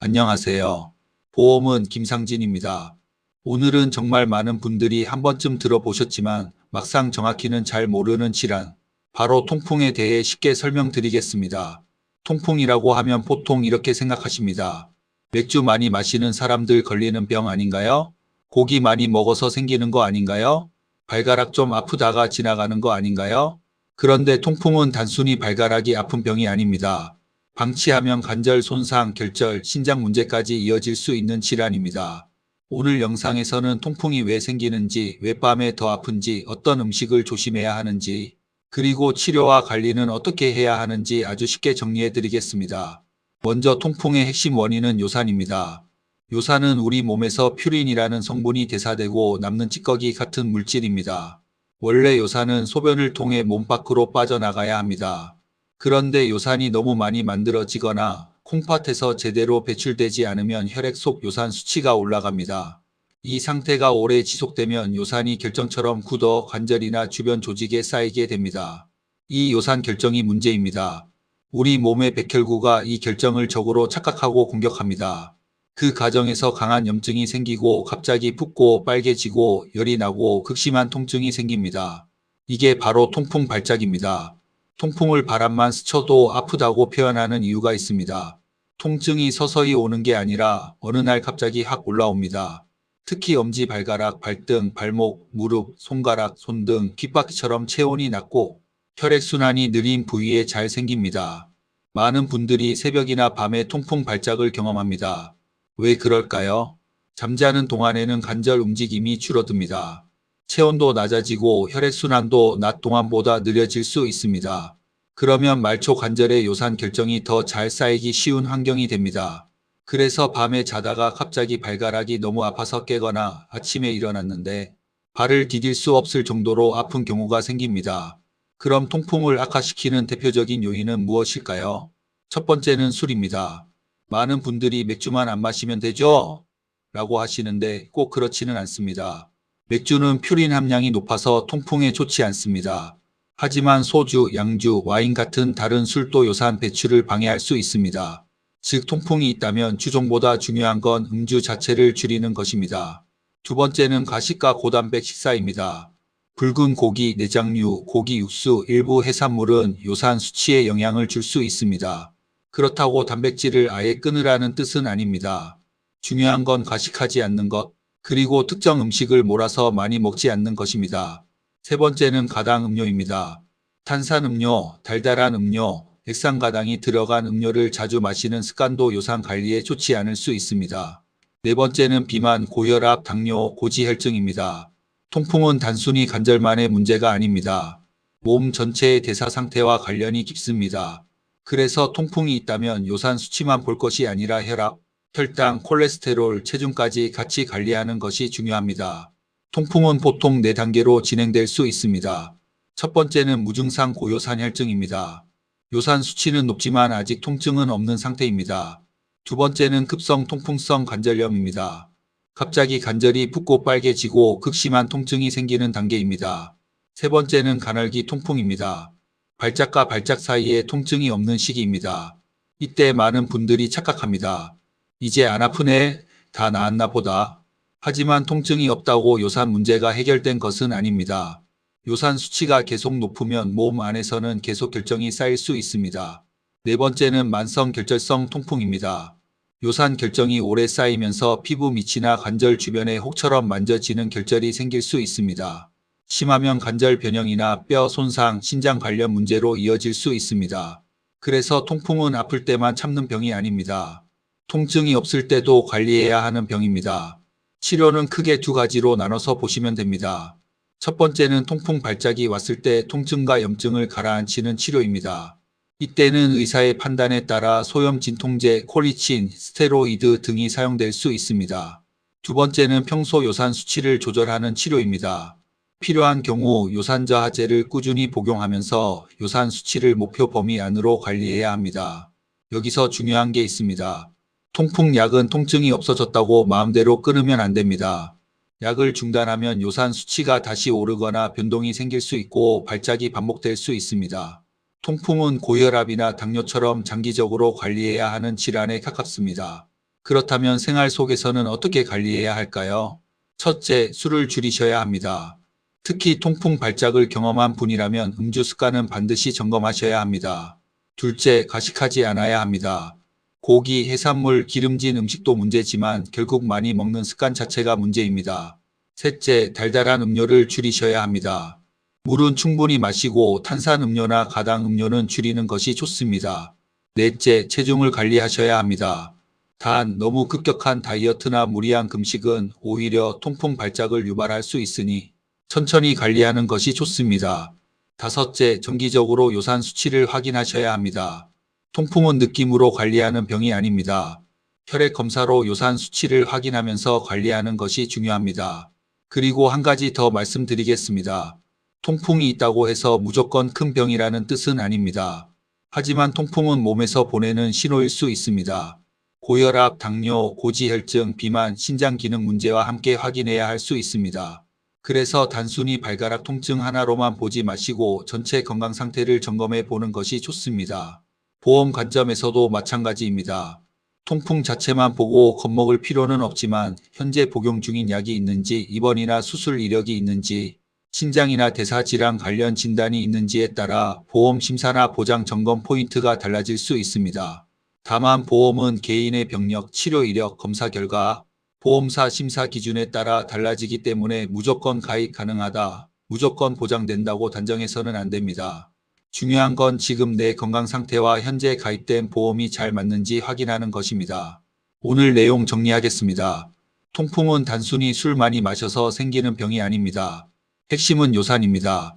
안녕하세요. 보험은 김상진입니다. 오늘은 정말 많은 분들이 한 번쯤 들어보셨지만 막상 정확히는 잘 모르는 질환, 바로 통풍에 대해 쉽게 설명드리겠습니다. 통풍이라고 하면 보통 이렇게 생각하십니다. 맥주 많이 마시는 사람들 걸리는 병 아닌가요? 고기 많이 먹어서 생기는 거 아닌가요? 발가락 좀 아프다가 지나가는 거 아닌가요? 그런데 통풍은 단순히 발가락이 아픈 병이 아닙니다. 방치하면 관절 손상, 결절, 신장 문제까지 이어질 수 있는 질환입니다. 오늘 영상에서는 통풍이 왜 생기는지, 왜 밤에 더 아픈지, 어떤 음식을 조심해야 하는지, 그리고 치료와 관리는 어떻게 해야 하는지 아주 쉽게 정리해 드리겠습니다. 먼저 통풍의 핵심 원인은 요산입니다. 요산은 우리 몸에서 퓨린이라는 성분이 대사되고 남는 찌꺼기 같은 물질입니다. 원래 요산은 소변을 통해 몸 밖으로 빠져나가야 합니다. 그런데 요산이 너무 많이 만들어지거나 콩팥에서 제대로 배출되지 않으면 혈액 속 요산 수치가 올라갑니다. 이 상태가 오래 지속되면 요산이 결정처럼 굳어 관절이나 주변 조직에 쌓이게 됩니다. 이 요산 결정이 문제입니다. 우리 몸의 백혈구가 이 결정을 적으로 착각하고 공격합니다. 그 과정에서 강한 염증이 생기고 갑자기 붓고 빨개지고 열이 나고 극심한 통증이 생깁니다. 이게 바로 통풍 발작입니다. 통풍을 바람만 스쳐도 아프다고 표현하는 이유가 있습니다. 통증이 서서히 오는 게 아니라 어느 날 갑자기 확 올라옵니다. 특히 엄지발가락, 발등, 발목, 무릎, 손가락, 손등, 귓바퀴처럼 체온이 낮고 혈액순환이 느린 부위에 잘 생깁니다. 많은 분들이 새벽이나 밤에 통풍 발작을 경험합니다. 왜 그럴까요? 잠자는 동안에는 관절 움직임이 줄어듭니다. 체온도 낮아지고 혈액순환도 낮 동안보다 느려질 수 있습니다. 그러면 말초 관절의 요산 결정이 더 잘 쌓이기 쉬운 환경이 됩니다. 그래서 밤에 자다가 갑자기 발가락이 너무 아파서 깨거나 아침에 일어났는데 발을 디딜 수 없을 정도로 아픈 경우가 생깁니다. 그럼 통풍을 악화시키는 대표적인 요인은 무엇일까요? 첫 번째는 술입니다. 많은 분들이 맥주만 안 마시면 되죠? 라고 하시는데 꼭 그렇지는 않습니다. 맥주는 퓨린 함량이 높아서 통풍에 좋지 않습니다. 하지만 소주, 양주, 와인 같은 다른 술도 요산 배출을 방해할 수 있습니다. 즉 통풍이 있다면 주종보다 중요한 건 음주 자체를 줄이는 것입니다. 두 번째는 과식과 고단백 식사입니다. 붉은 고기, 내장류, 고기 육수, 일부 해산물은 요산 수치에 영향을 줄 수 있습니다. 그렇다고 단백질을 아예 끊으라는 뜻은 아닙니다. 중요한 건 과식하지 않는 것, 그리고 특정 음식을 몰아서 많이 먹지 않는 것입니다. 세 번째는 가당 음료입니다. 탄산음료, 달달한 음료, 액상가당이 들어간 음료를 자주 마시는 습관도 요산 관리에 좋지 않을 수 있습니다. 네 번째는 비만, 고혈압, 당뇨, 고지혈증입니다. 통풍은 단순히 관절만의 문제가 아닙니다. 몸 전체의 대사 상태와 관련이 깊습니다. 그래서 통풍이 있다면 요산 수치만 볼 것이 아니라 혈압, 혈당, 콜레스테롤, 체중까지 같이 관리하는 것이 중요합니다. 통풍은 보통 4단계로 진행될 수 있습니다. 첫 번째는 무증상 고요산혈증입니다. 요산 수치는 높지만 아직 통증은 없는 상태입니다. 두 번째는 급성 통풍성 관절염입니다. 갑자기 관절이 붓고 빨개지고 극심한 통증이 생기는 단계입니다. 세 번째는 가늘기 통풍입니다. 발작과 발작 사이에 통증이 없는 시기입니다. 이때 많은 분들이 착각합니다. 이제 안 아프네, 다 나았나 보다. 하지만 통증이 없다고 요산 문제가 해결된 것은 아닙니다. 요산 수치가 계속 높으면 몸 안에서는 계속 결정이 쌓일 수 있습니다. 네 번째는 만성 결절성 통풍입니다. 요산 결정이 오래 쌓이면서 피부 밑이나 관절 주변에 혹처럼 만져지는 결절이 생길 수 있습니다. 심하면 관절 변형이나 뼈 손상, 신장 관련 문제로 이어질 수 있습니다. 그래서 통풍은 아플 때만 참는 병이 아닙니다. 통증이 없을 때도 관리해야 하는 병입니다. 치료는 크게 두 가지로 나눠서 보시면 됩니다. 첫 번째는 통풍 발작이 왔을 때 통증과 염증을 가라앉히는 치료입니다. 이때는 의사의 판단에 따라 소염 진통제, 콜리친, 스테로이드 등이 사용될 수 있습니다. 두 번째는 평소 요산 수치를 조절하는 치료입니다. 필요한 경우 요산 저하제를 꾸준히 복용하면서 요산 수치를 목표 범위 안으로 관리해야 합니다. 여기서 중요한 게 있습니다. 통풍약은 통증이 없어졌다고 마음대로 끊으면 안 됩니다. 약을 중단하면 요산 수치가 다시 오르거나 변동이 생길 수 있고 발작이 반복될 수 있습니다. 통풍은 고혈압이나 당뇨처럼 장기적으로 관리해야 하는 질환에 가깝습니다. 그렇다면 생활 속에서는 어떻게 관리해야 할까요? 첫째, 술을 줄이셔야 합니다. 특히 통풍 발작을 경험한 분이라면 음주 습관은 반드시 점검하셔야 합니다. 둘째, 과식하지 않아야 합니다. 고기, 해산물, 기름진 음식도 문제지만 결국 많이 먹는 습관 자체가 문제입니다. 셋째, 달달한 음료를 줄이셔야 합니다. 물은 충분히 마시고 탄산음료나 가당음료는 줄이는 것이 좋습니다. 넷째, 체중을 관리하셔야 합니다. 단, 너무 급격한 다이어트나 무리한 금식은 오히려 통풍 발작을 유발할 수 있으니 천천히 관리하는 것이 좋습니다. 다섯째, 정기적으로 요산 수치를 확인하셔야 합니다. 통풍은 느낌으로 관리하는 병이 아닙니다. 혈액 검사로 요산 수치를 확인하면서 관리하는 것이 중요합니다. 그리고 한 가지 더 말씀드리겠습니다. 통풍이 있다고 해서 무조건 큰 병이라는 뜻은 아닙니다. 하지만 통풍은 몸에서 보내는 신호일 수 있습니다. 고혈압, 당뇨, 고지혈증, 비만, 신장 기능 문제와 함께 확인해야 할 수 있습니다. 그래서 단순히 발가락 통증 하나로만 보지 마시고 전체 건강 상태를 점검해 보는 것이 좋습니다. 보험 관점에서도 마찬가지입니다. 통풍 자체만 보고 겁먹을 필요는 없지만 현재 복용 중인 약이 있는지, 입원이나 수술 이력이 있는지, 신장이나 대사질환 관련 진단이 있는지에 따라 보험 심사나 보장 점검 포인트가 달라질 수 있습니다. 다만 보험은 개인의 병력, 치료 이력, 검사 결과, 보험사 심사 기준에 따라 달라지기 때문에 무조건 가입 가능하다, 무조건 보장된다고 단정해서는 안 됩니다. 중요한 건 지금 내 건강 상태와 현재 가입된 보험이 잘 맞는지 확인하는 것입니다. 오늘 내용 정리하겠습니다. 통풍은 단순히 술 많이 마셔서 생기는 병이 아닙니다. 핵심은 요산입니다.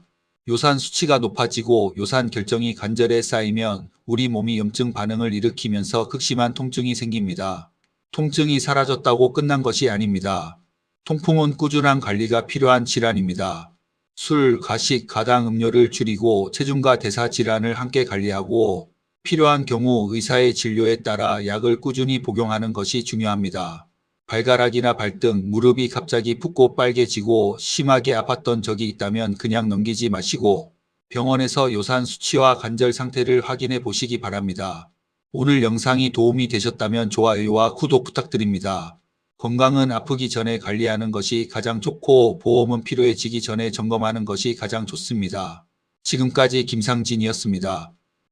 요산 수치가 높아지고 요산 결정이 관절에 쌓이면 우리 몸이 염증 반응을 일으키면서 극심한 통증이 생깁니다. 통증이 사라졌다고 끝난 것이 아닙니다. 통풍은 꾸준한 관리가 필요한 질환입니다. 술, 가식, 가당 음료를 줄이고 체중과 대사 질환을 함께 관리하고 필요한 경우 의사의 진료에 따라 약을 꾸준히 복용하는 것이 중요합니다. 발가락이나 발등, 무릎이 갑자기 붓고 빨개지고 심하게 아팠던 적이 있다면 그냥 넘기지 마시고 병원에서 요산 수치와 관절 상태를 확인해 보시기 바랍니다. 오늘 영상이 도움이 되셨다면 좋아요와 구독 부탁드립니다. 건강은 아프기 전에 관리하는 것이 가장 좋고 보험은 필요해지기 전에 점검하는 것이 가장 좋습니다. 지금까지 김상진이었습니다.